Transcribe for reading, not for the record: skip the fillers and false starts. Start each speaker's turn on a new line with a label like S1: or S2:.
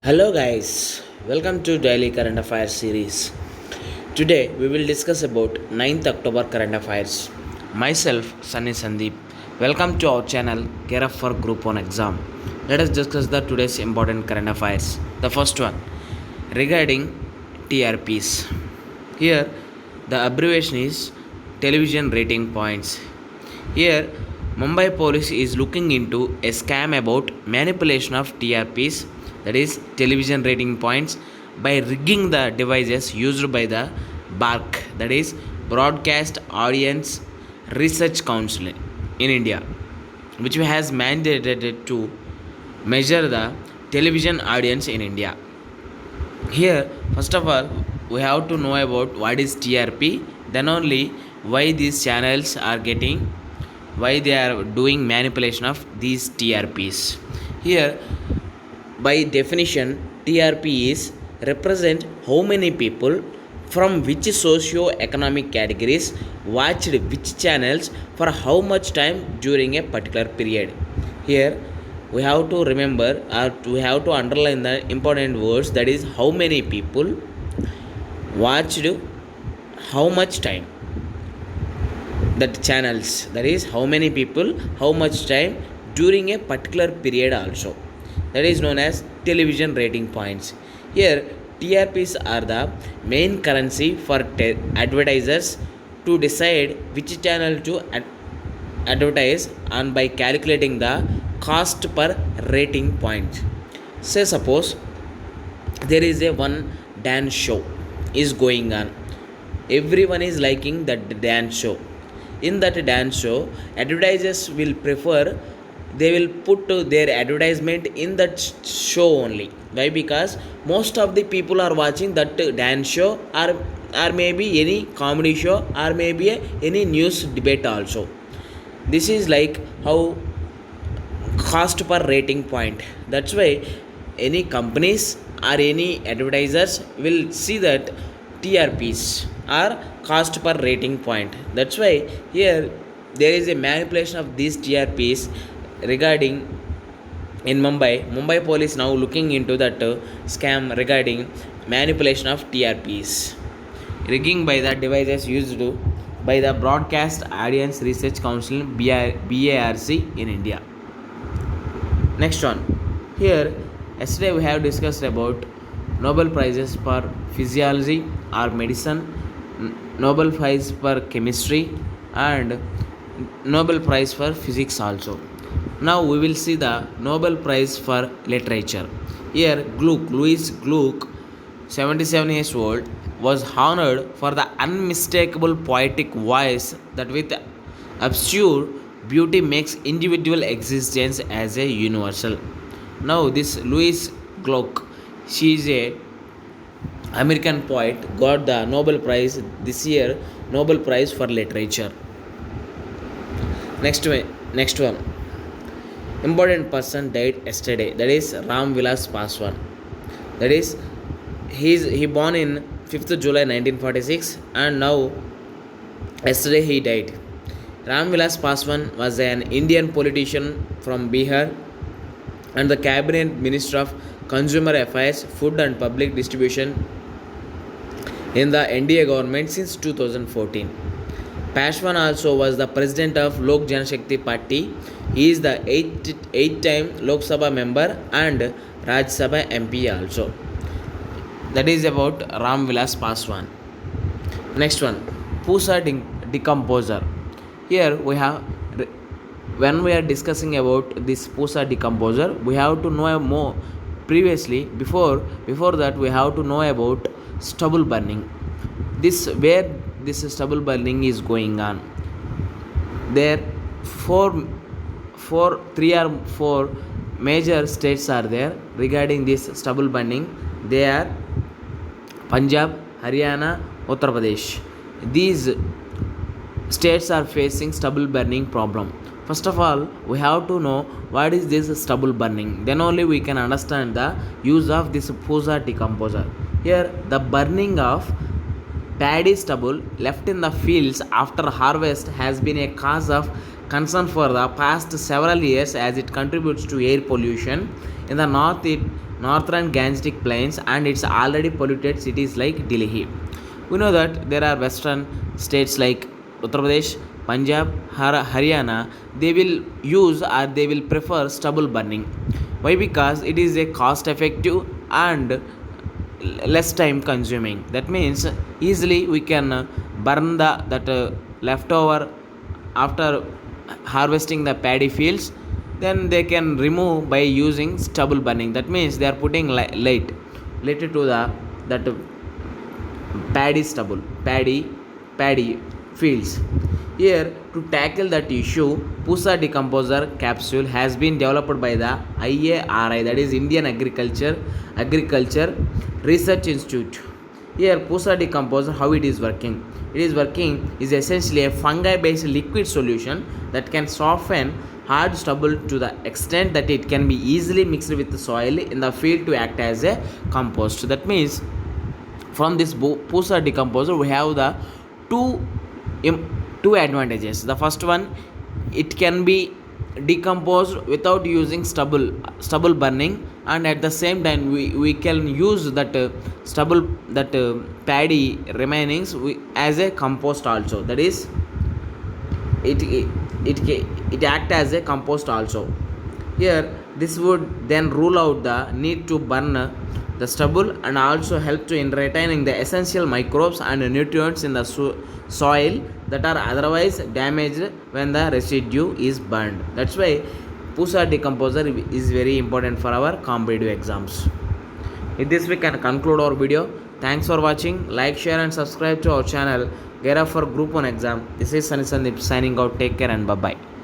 S1: Hello guys, welcome to Daily Current Affairs series. Today we will discuss about 9th October current affairs. Myself Sunny Sandeep. Welcome to our channel Care of for Group 1 exam. Let us discuss the today's important current affairs. The first one regarding TRPs. Here the abbreviation is television rating points. Here Mumbai police is looking into a scam about manipulation of TRPs, that is television rating points, by rigging the devices used by the BARC, that is Broadcast Audience Research Council in India, which has mandated to measure the television audience in India. Here, first of all, we have to know about what is TRP, then only why these channels are getting, why they are doing manipulation of these TRPs. Here, by definition, TRP is represent how many people from which socio-economic categories watched which channels for how much time during a particular period. Here, we have to remember or we have to underline the important words, that is how many people watched how much time, that channels, that is how many people how much time during a particular period also, that is known as television rating points. Here TRPs are the main currency for advertisers to decide which channel to advertise on by calculating the cost per rating point. Say suppose there is a one dance show is going on, everyone is liking that dance show. In that dance show, advertisers will prefer, they will put their advertisement in that show only. Why? Because most of the people are watching that dance show, or maybe any comedy show, or maybe any news debate also. This is like how cost per rating point. That's why any companies or any advertisers will see that TRPs are cost per rating point. That's why here there is a manipulation of these TRPs regarding in Mumbai police now looking into that scam regarding manipulation of TRPs, rigging by the devices used by the Broadcast Audience Research Council BARC in India. Next one. Here yesterday we have discussed about Nobel Prizes for Physiology or Medicine, Nobel Prize for Chemistry, and Nobel Prize for Physics also. Now we will see the Nobel Prize for Literature. Here Louis Gluck, 77 years old, was honored for the unmistakable poetic voice that with obscure beauty makes individual existence as a universal. Now this Louis Gluck, she is a American poet, got the Nobel Prize this year, Nobel Prize for Literature. Next one. Important person died yesterday, that is Ram Vilas Paswan. That is he born in 5th July 1946, and now yesterday he died. Ram Vilas Paswan was an Indian politician from Bihar and the cabinet minister of Consumer Affairs, Food and Public Distribution in the NDA government since 2014. Paswan also was the president of Lok Janashakti Party. He is the 8th time Lok Sabha member and Rajya Sabha MP also. That is about Ram Vilas Paswan. Next one, Pusa decomposer. Here we have, when we are discussing about this Pusa decomposer, we have to know more. Previously, before that, we have to know about stubble burning. This where this stubble burning is going on. There three or four major states are there regarding this stubble burning. They are Punjab, Haryana, Uttar Pradesh. These states are facing stubble burning problem. First of all, we have to know what is this stubble burning. Then only we can understand the use of this Pusa decomposer. Here, the burning of paddy stubble left in the fields after harvest has been a cause of concern for the past several years, as it contributes to air pollution in the northern Gangetic plains and it's already polluted cities like Delhi. We know that there are western states like Uttar Pradesh, Punjab, Haryana. They will use or they will prefer stubble burning. Why? Because it is a cost effective and less time consuming. That means easily we can burn the that leftover after harvesting the paddy fields, then they can remove by using stubble burning. That means they are putting light related to the that paddy stubble paddy fields. Here to tackle that issue, Pusa decomposer capsule has been developed by the IARI, that is Indian Agriculture Research Institute. Here Pusa decomposer, how it is working? It is working is essentially a fungi based liquid solution that can soften hard stubble to the extent that it can be easily mixed with the soil in the field to act as a compost. That means from this Pusa decomposer we have the two two advantages. The first one, it can be decomposed without using stubble burning, and at the same time we can use that stubble that paddy remainings as a compost also. That is it act as a compost also. Here this would then rule out the need to burn the stubble and also help to in retaining the essential microbes and nutrients in the soil that are otherwise damaged when the residue is burned. That's why Pusa decomposer is very important for our competitive exams. With this we can conclude our video. Thanks for watching. Like, share and subscribe to our channel. Gear up for Group 1 exam. This is Sunny Sandeep signing out. Take care and bye bye.